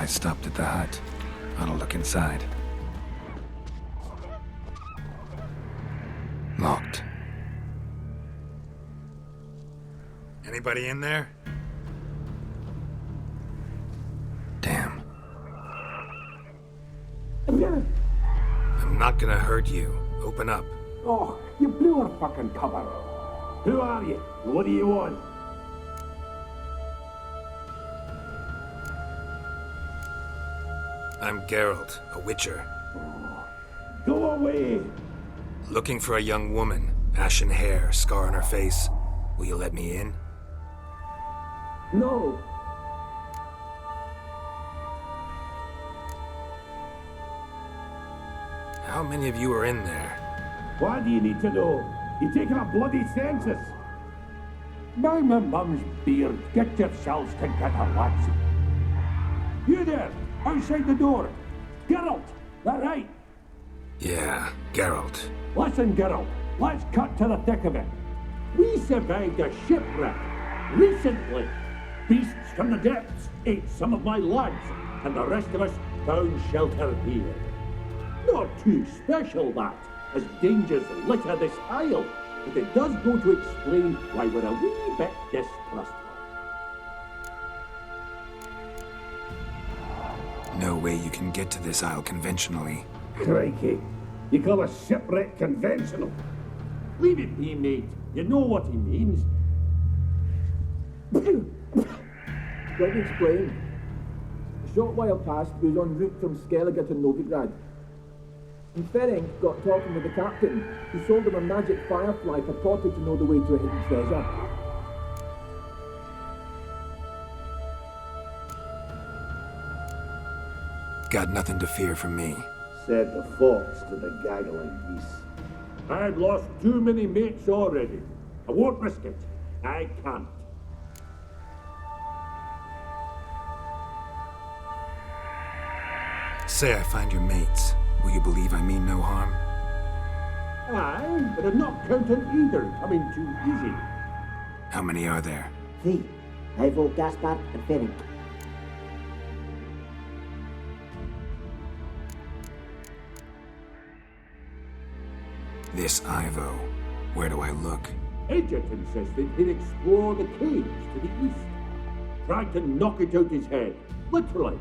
I stopped at the hut. I'll look inside. Locked. Anybody in there? Damn. I'm not gonna hurt you. Open up. Oh, you blew our fucking cover. Who are you? What do you want? I'm Geralt, a witcher. Go away! Looking for a young woman. Ashen hair, scar on her face. Will you let me in? No. How many of you are in there? Why do you need to know? You're taking a bloody census. By my mum's beard, get yourselves together, lads. You there, outside the door. Geralt, that right? Yeah, Geralt. Listen, Geralt, let's cut to the thick of it. We survived a shipwreck recently. Beasts from the depths ate some of my lads, and the rest of us found shelter here. Not too special, that, as dangers litter this isle, but it does go to explain why we're a wee bit distrustful. No way you can get to this isle conventionally. Crikey, you call a shipwreck conventional? Leave it be, mate. You know what he means. Let me explain. A short while past, we was en route from Skellige to Novigrad. And Ferenc got talking with the captain, who sold him a magic firefly purported to know the way to a hidden treasure. Got nothing to fear from me. Said the fox to the gaggling geese. I've lost too many mates already. I won't risk it. I can't. Say I find your mates. Will you believe I mean no harm? Aye, but I'm not counting either coming too easy. How many are there? 3. Ivo, Gaspard, and Ferenc. This Ivo. Where do I look? Edget insisted he'd explore the caves to the east. Tried to knock it out his head. Literally.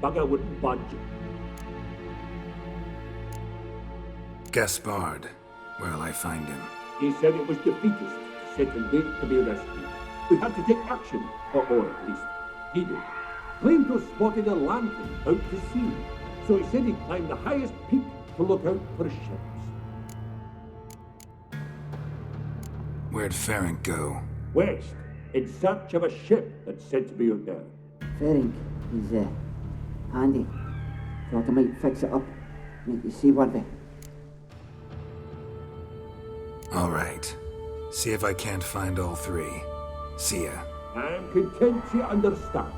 Bugger wouldn't budge. Gaspard. Where'll I find him? He said it was defeatist, set and date to be rescued. We had to take action, or at least he did. Claimed to have spotted a lantern out to sea, so he said he'd climb the highest peak to look out for ships. Where'd Ferenc go? West, in search of a ship that's said to be out there. Ferenc, he's handy. Thought I might fix it up, make you seaworthy. All right. See if I can't find all 3. See ya. I'm content you understand.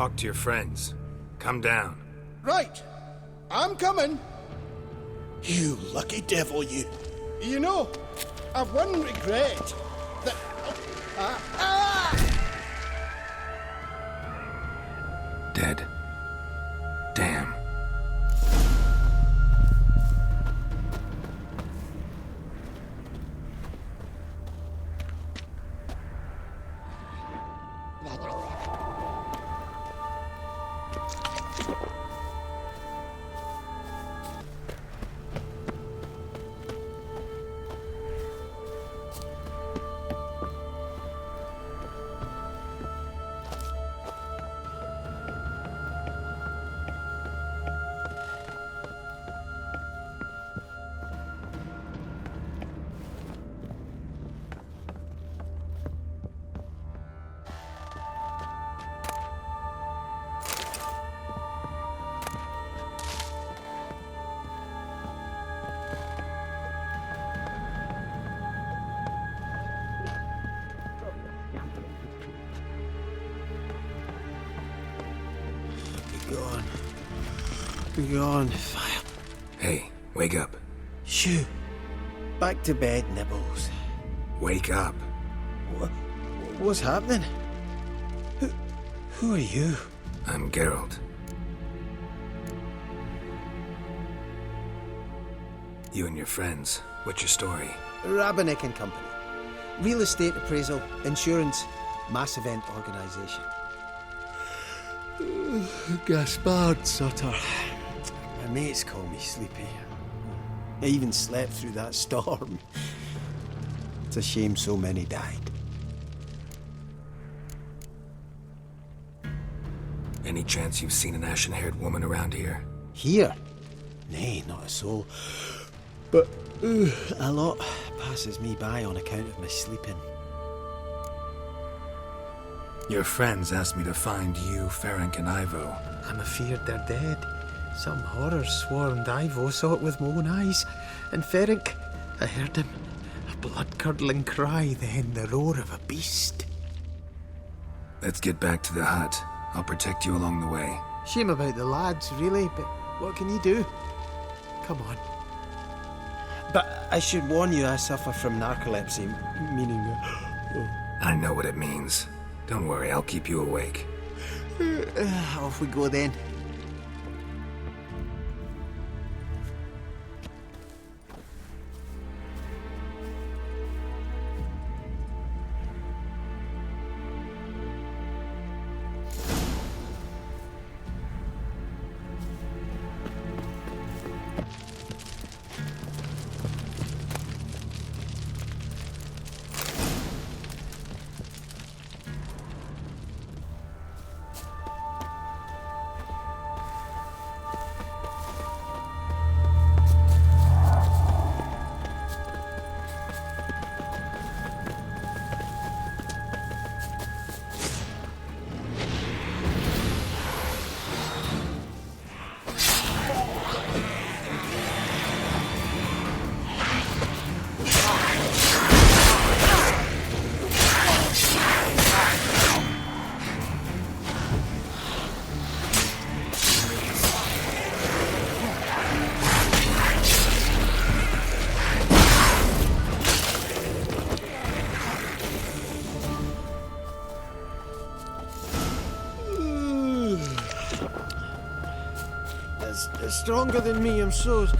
talk to your friends. Come down. Right. I'm coming. You lucky devil, you. You know, I've one regret. That... Dead. Damn. Be gone, fire. Hey, wake up. Shoo. Back to bed, Nibbles. Wake up. What's happening? Who are you? I'm Geralt. You and your friends, what's your story? Rabbinick and Company. Real estate appraisal, insurance, mass event organisation. Gaspard Sutter. My mates call me Sleepy. I even slept through that storm. It's a shame so many died. Any chance you've seen an ashen-haired woman around here? Here? Nay, not a soul. But a lot passes me by on account of my sleeping. Your friends asked me to find you, Ferenc, and Ivo. I'm afeard they're dead. Some horror swarmed Ivo, saw it with my own eyes. And Ferenc, I heard him. A blood-curdling cry, then the roar of a beast. Let's get back to the hut. I'll protect you along the way. Shame about the lads, really, but what can you do? Come on. But I should warn you, I suffer from narcolepsy, meaning... I know what it means. Don't worry, I'll keep you awake. Off we go then. It's stronger than me, I'm so sorry.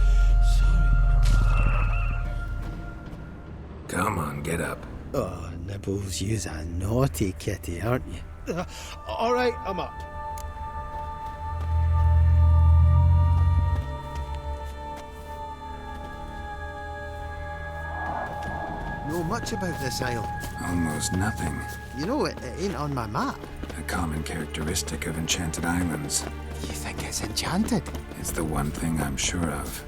Come on, get up. Oh, Nibbles, you's a naughty kitty, aren't you? All right, I'm up. Know much about this isle? Almost nothing. You know, it ain't on my map. A common characteristic of enchanted islands. You think it's enchanted? It's the one thing I'm sure of.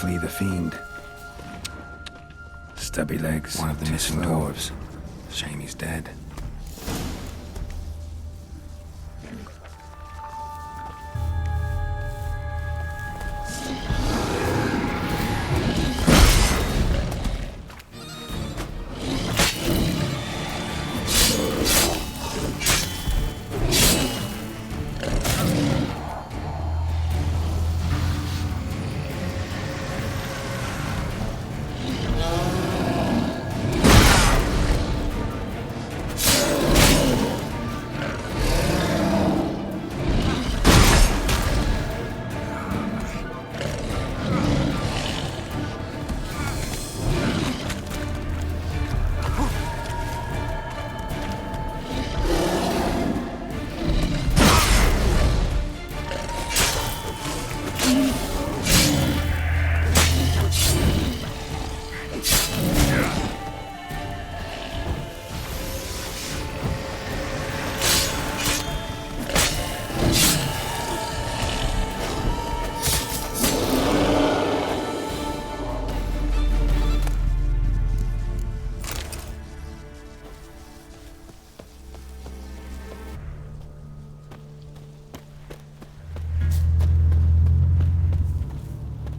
flee the fiend. Stubby legs. One of the missing dwarves. Shame he's dead.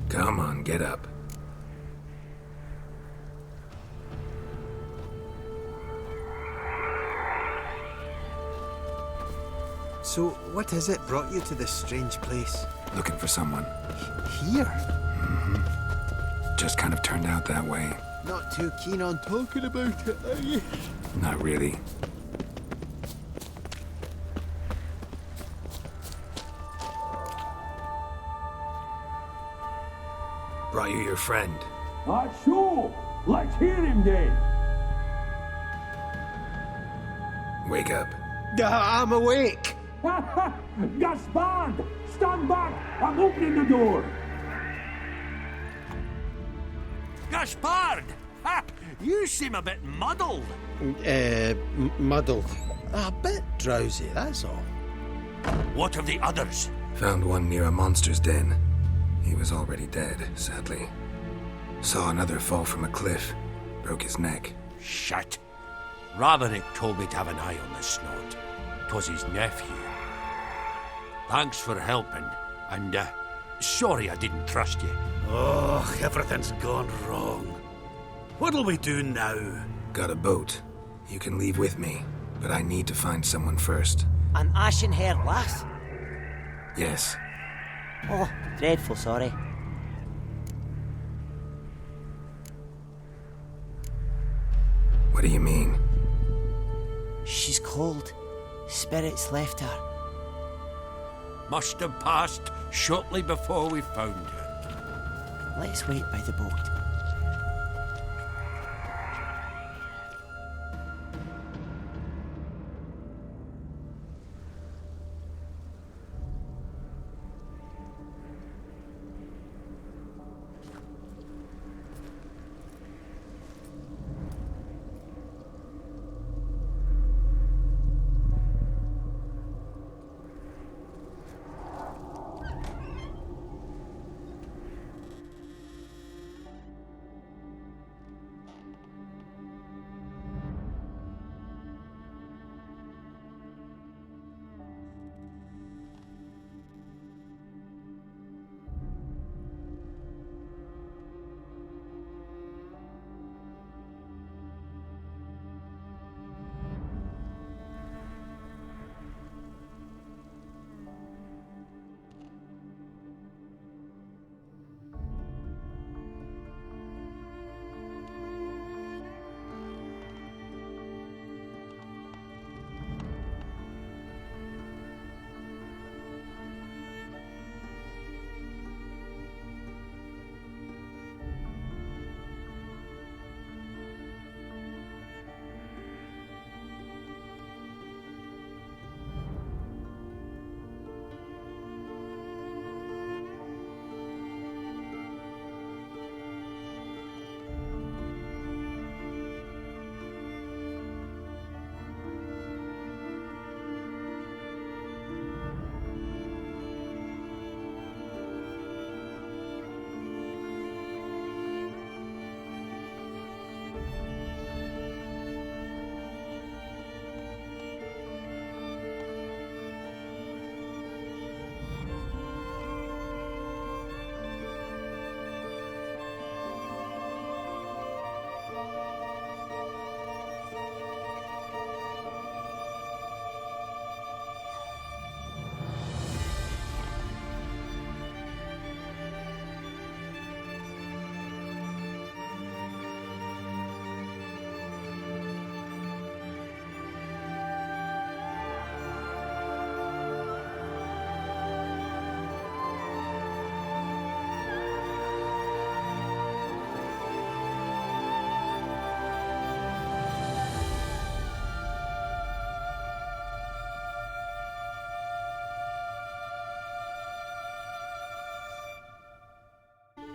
Come on, get up. So, what is it brought you to this strange place? Looking for someone. Here? Just kind of turned out that way. Not too keen on talking about it, are you? Not really. Brought you your friend. Sure. Let's hear him then. Wake up. I'm awake! Gaspard! Stand back! I'm opening the door! Gaspard! Ha! You seem a bit muddled. Muddled. A bit drowsy, that's all. What of the others? Found one near a monster's den. He was already dead, sadly. Saw another fall from a cliff. Broke his neck. Shit. Raverick told me to have an eye on the snot. 'Twas his nephew. Thanks for helping, and sorry I didn't trust you. Oh, everything's gone wrong. What'll we do now? Got a boat. You can leave with me, but I need to find someone first. An ashen-haired lass? Yes. Oh, dreadful sorry. What do you mean? She's cold. Spirits left her. Must have passed shortly before we found her. Let's wait by the boat.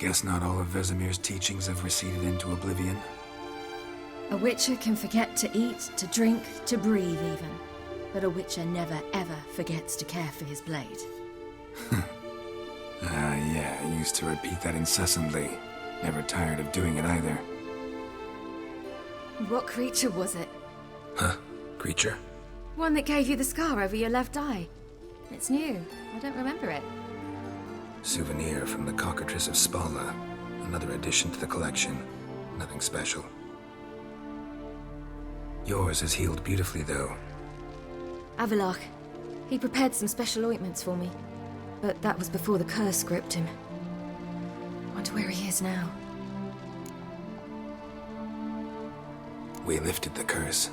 Guess not all of Vesemir's teachings have receded into oblivion. A witcher can forget to eat, to drink, to breathe even. But a witcher never ever forgets to care for his blade. Yeah, I used to repeat that incessantly. Never tired of doing it either. What creature was it? Huh? Creature? One that gave you the scar over your left eye. It's new. I don't remember it. Souvenir from the Cockatrice of Spala. Another addition to the collection. Nothing special. Yours has healed beautifully, though. Avalok. He prepared some special ointments for me. But that was before the curse gripped him. Wonder where he is now. We lifted the curse.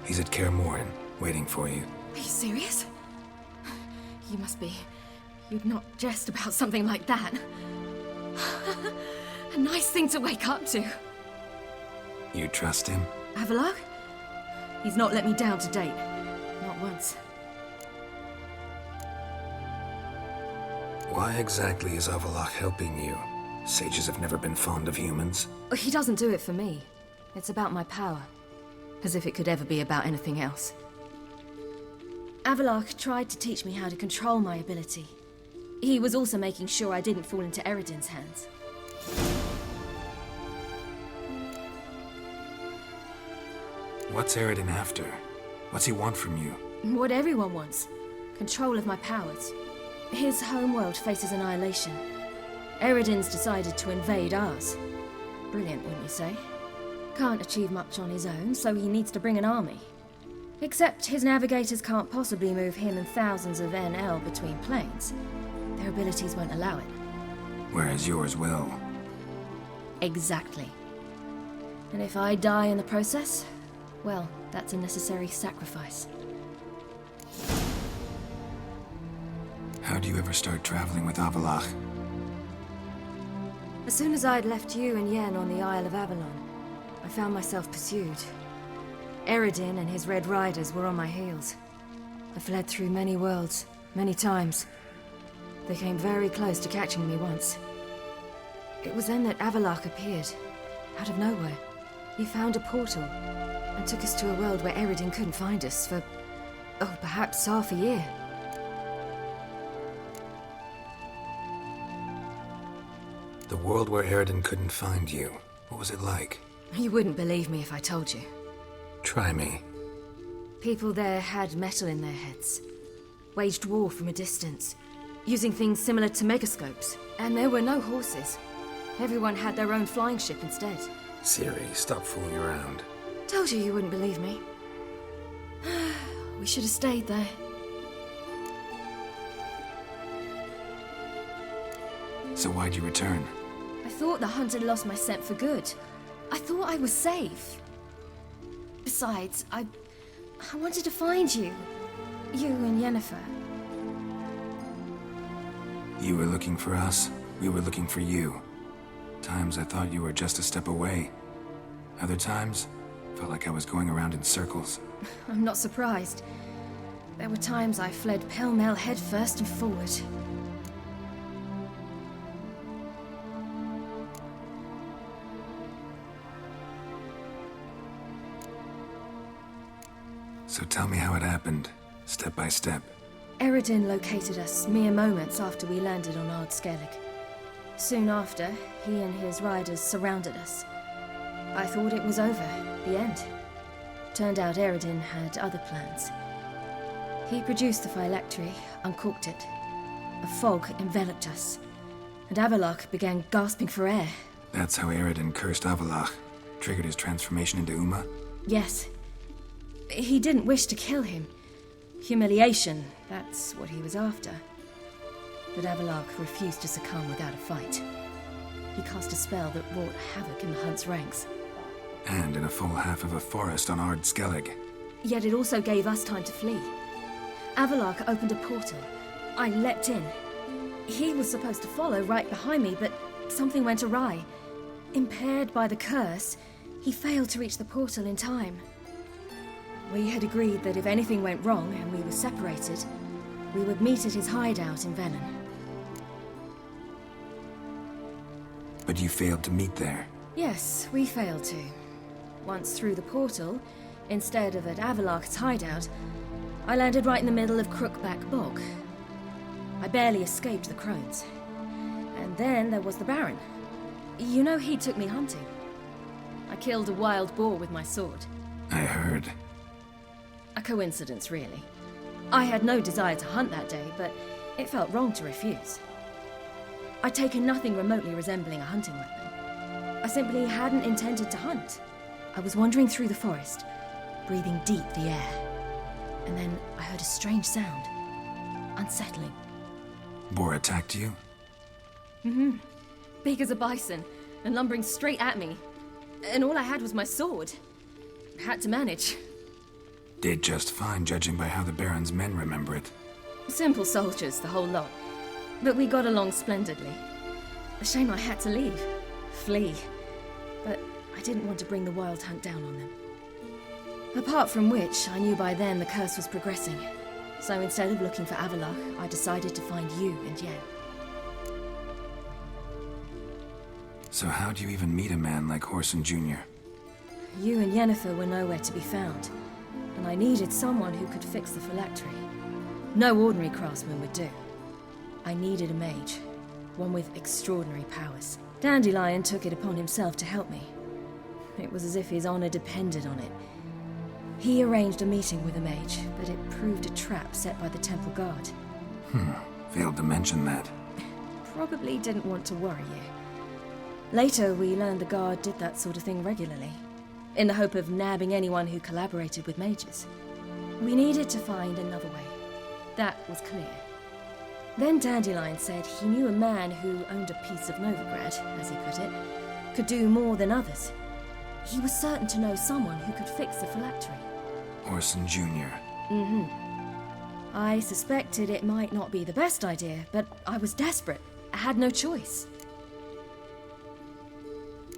He's at Kaer Morhen, waiting for you. Are you serious? You must be. You'd not jest about something like that. A nice thing to wake up to. You trust him? Avalok? He's not let me down to date. Not once. Why exactly is Avalok helping you? Sages have never been fond of humans. He doesn't do it for me. It's about my power. As if it could ever be about anything else. Avalok tried to teach me how to control my ability. He was also making sure I didn't fall into Eredin's hands. What's Eredin after? What's he want from you? What everyone wants. Control of my powers. His homeworld faces annihilation. Eredin's decided to invade ours. Brilliant, wouldn't you say? Can't achieve much on his own, so he needs to bring an army. Except his navigators can't possibly move him and thousands of NL between planes. Their abilities won't allow it. Whereas yours will. Exactly. And if I die in the process, well, that's a necessary sacrifice. How'd you ever start traveling with Avalok? As soon as I'd left you and Yen on the Isle of Avalon, I found myself pursued. Eredin and his Red Riders were on my heels. I fled through many worlds, many times. They came very close to catching me once. It was then that Avalok appeared, out of nowhere. He found a portal, and took us to a world where Eredin couldn't find us for, perhaps half a year. The world where Eredin couldn't find you. What was it like? You wouldn't believe me if I told you. Try me. People there had metal in their heads. Waged war from a distance, using things similar to megascopes. And there were no horses. Everyone had their own flying ship instead. Ciri, stop fooling around. Told you wouldn't believe me. We should have stayed there. So why'd you return? I thought the hunt had lost my scent for good. I thought I was safe. Besides, I wanted to find you. You and Yennefer. You were looking for us. We were looking for you. Times I thought you were just a step away. Other times, felt like I was going around in circles. I'm not surprised. There were times I fled pell-mell headfirst and forward. So tell me how it happened, step by step. Eredin located us mere moments after we landed on Ard Skellig. Soon after, he and his riders surrounded us. I thought it was over, the end. Turned out Eredin had other plans. He produced the phylactery, uncorked it. A fog enveloped us, and Avalok began gasping for air. That's how Eredin cursed Avalok, triggered his transformation into Uma? Yes. He didn't wish to kill him. Humiliation, that's what he was after. But Avalok refused to succumb without a fight. He cast a spell that wrought havoc in the hunt's ranks. And in a full half of a forest on Ard Skellig. Yet it also gave us time to flee. Avalok opened a portal. I leapt in. He was supposed to follow right behind me, but something went awry. Impaired by the curse, he failed to reach the portal in time. We had agreed that if anything went wrong and we were separated, we would meet at his hideout in Velen. But you failed to meet there. Yes, we failed to. Once through the portal, instead of at Avalok's hideout, I landed right in the middle of Crookback Bog. I barely escaped the crones. And then there was the Baron. You know, he took me hunting. I killed a wild boar with my sword. I heard. A coincidence, really. I had no desire to hunt that day, but it felt wrong to refuse. I'd taken nothing remotely resembling a hunting weapon. I simply hadn't intended to hunt. I was wandering through the forest, breathing deep the air. And then I heard a strange sound. Unsettling. Boar attacked you? Mm-hmm. Big as a bison, and lumbering straight at me. And all I had was my sword. Had to manage. Did just fine, judging by how the Baron's men remember it. Simple soldiers, the whole lot. But we got along splendidly. A shame I had to leave. Flee. But I didn't want to bring the wild hunt down on them. Apart from which, I knew by then the curse was progressing. So instead of looking for Avalok, I decided to find you and Yen. So how do you even meet a man like Horson Jr.? You and Yennefer were nowhere to be found, and I needed someone who could fix the phylactery. No ordinary craftsman would do. I needed a mage, one with extraordinary powers. Dandelion took it upon himself to help me. It was as if his honor depended on it. He arranged a meeting with a mage, but it proved a trap set by the temple guard. Failed to mention that. Probably didn't want to worry you. Later, we learned the guard did that sort of thing regularly, in the hope of nabbing anyone who collaborated with mages. We needed to find another way. That was clear. Then Dandelion said he knew a man who owned a piece of Novigrad, as he put it, could do more than others. He was certain to know someone who could fix the phylactery. Horson Jr. Mm-hmm. I suspected it might not be the best idea, but I was desperate. I had no choice.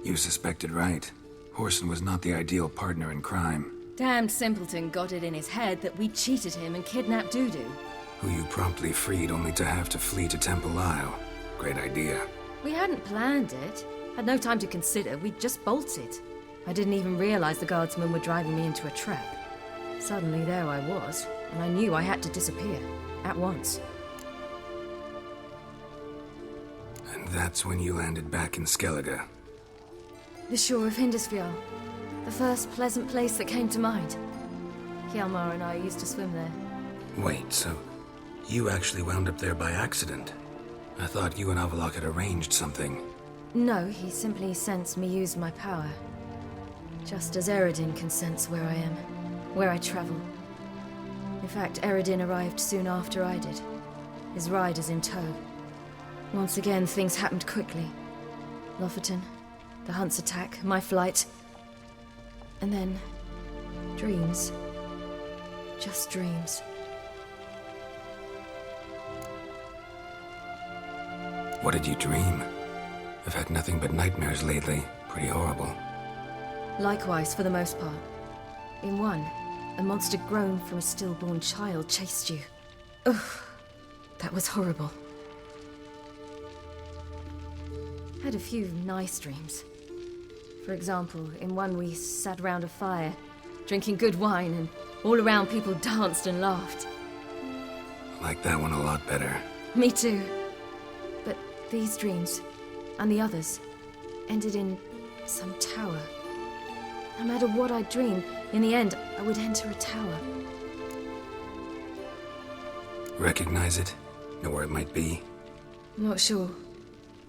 You suspected right. Horson was not the ideal partner in crime. Damned simpleton got it in his head that we cheated him and kidnapped Dudu. Who you promptly freed only to have to flee to Temple Isle. Great idea. We hadn't planned it. Had no time to consider. We just bolted. I didn't even realize the guardsmen were driving me into a trap. Suddenly there I was, and I knew I had to disappear. At once. And that's when you landed back in Skellige. The shore of Hindisfjall. The first pleasant place that came to mind. Hjalmar and I used to swim there. Wait, so you actually wound up there by accident? I thought you and Avalok had arranged something. No, he simply sensed me use my power. Just as Eredin can sense where I am, where I travel. In fact, Eredin arrived soon after I did, his riders in tow. Once again, things happened quickly. Lofoten, the hunt's attack, my flight. And then, dreams. Just dreams. What did you dream? I've had nothing but nightmares lately. Pretty horrible. Likewise, for the most part. In one, a monster grown from a stillborn child chased you. Ugh, that was horrible. Had a few nice dreams. For example, in one we sat around a fire, drinking good wine, and all around people danced and laughed. I like that one a lot better. Me too. But these dreams, and the others, ended in some tower. No matter what I dreamed, in the end, I would enter a tower. Recognize it? Know where it might be? Not sure.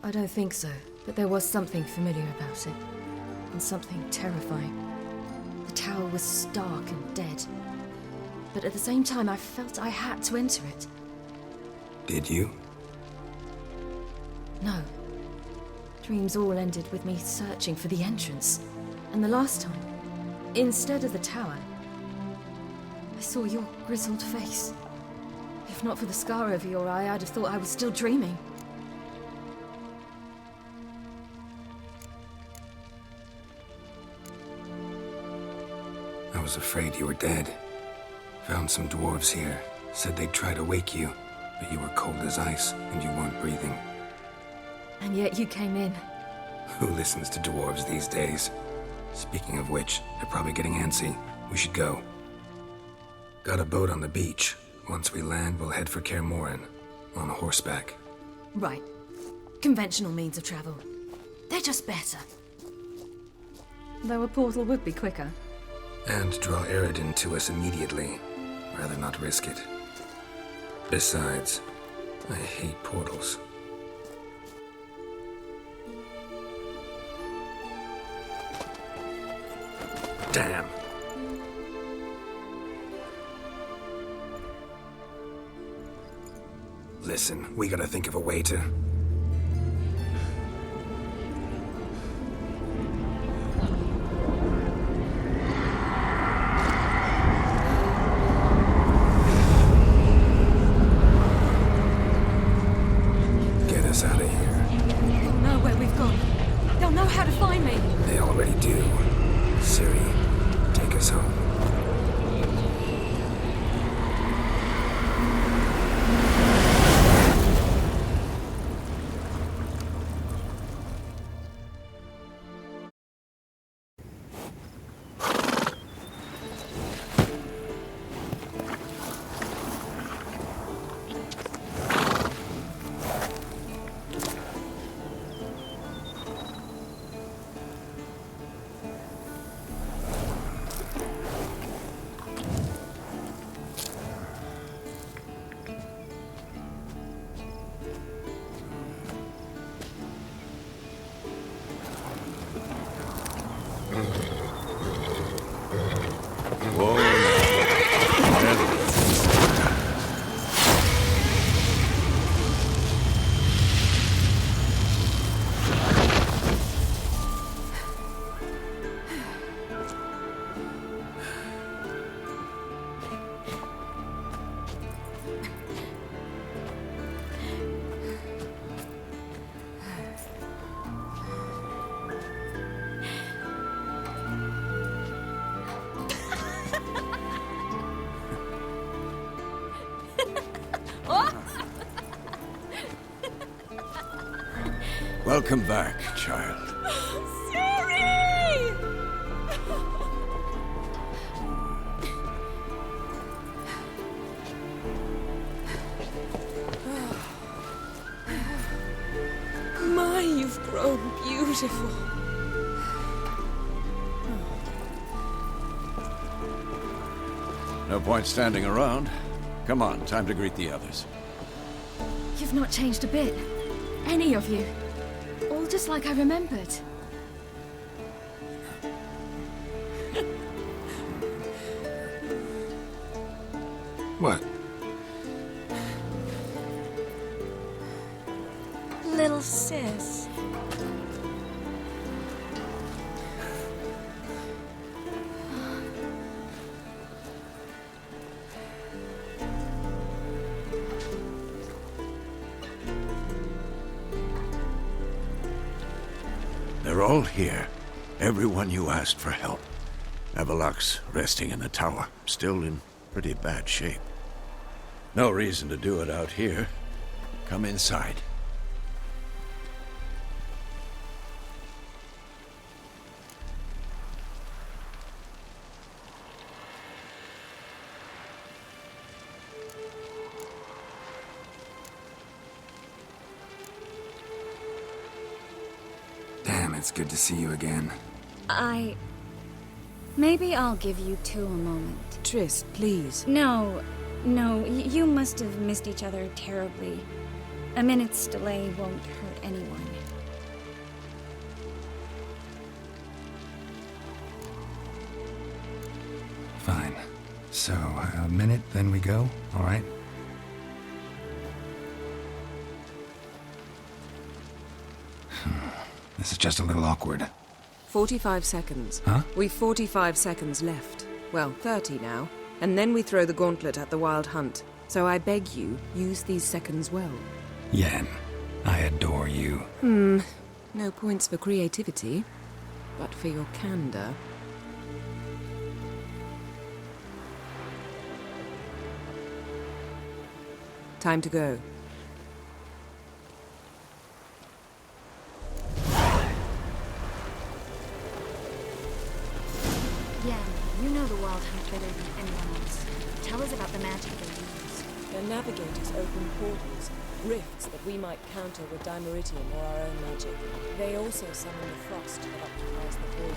I don't think so, but there was something familiar about it. And something terrifying. The tower was stark and dead. But at the same time, I felt I had to enter it. Did you? No. Dreams all ended with me searching for the entrance. And the last time, instead of the tower, I saw your grizzled face. If not for the scar over your eye, I'd have thought I was still dreaming. I was afraid you were dead. Found some dwarves here. Said they'd try to wake you, but you were cold as ice and you weren't breathing. And yet you came in. Who listens to dwarves these days? Speaking of which, they're probably getting antsy. We should go. Got a boat on the beach. Once we land, we'll head for Kaer Morhen. On horseback. Right. Conventional means of travel. They're just better. Though a portal would be quicker. And draw Eredin to us immediately. Rather not risk it. Besides, I hate portals. Damn. Listen, we gotta think of a way to... get us out of here. They'll know where we've gone. They'll know how to find me. They already do. Ciri, take us home. Welcome back, child. Ciri! My, you've grown beautiful. No point standing around. Come on, time to greet the others. You've not changed a bit. Any of you. All just like I remembered. What? Little sis. They're all here. Everyone you asked for help. Avalok's resting in the tower, still in pretty bad shape. No reason to do it out here. Come inside. Damn, it's good to see you again. Maybe I'll give you two a moment. Triss, please. No, you must have missed each other terribly. A minute's delay won't hurt anyone. Fine. So, a minute, then we go, all right? This is just a little awkward. 45 seconds. Huh? We've 45 seconds left. Well, 30 now. And then we throw the gauntlet at the Wild Hunt. So I beg you, use these seconds well. Yen, I adore you. No points for creativity, but for your candor. Time to go. Wild Hunt better than anyone else. Tell us about the magic they use. Their navigators open portals, rifts that we might counter with Dimeritium or our own magic. They also summon the frost that occupies the void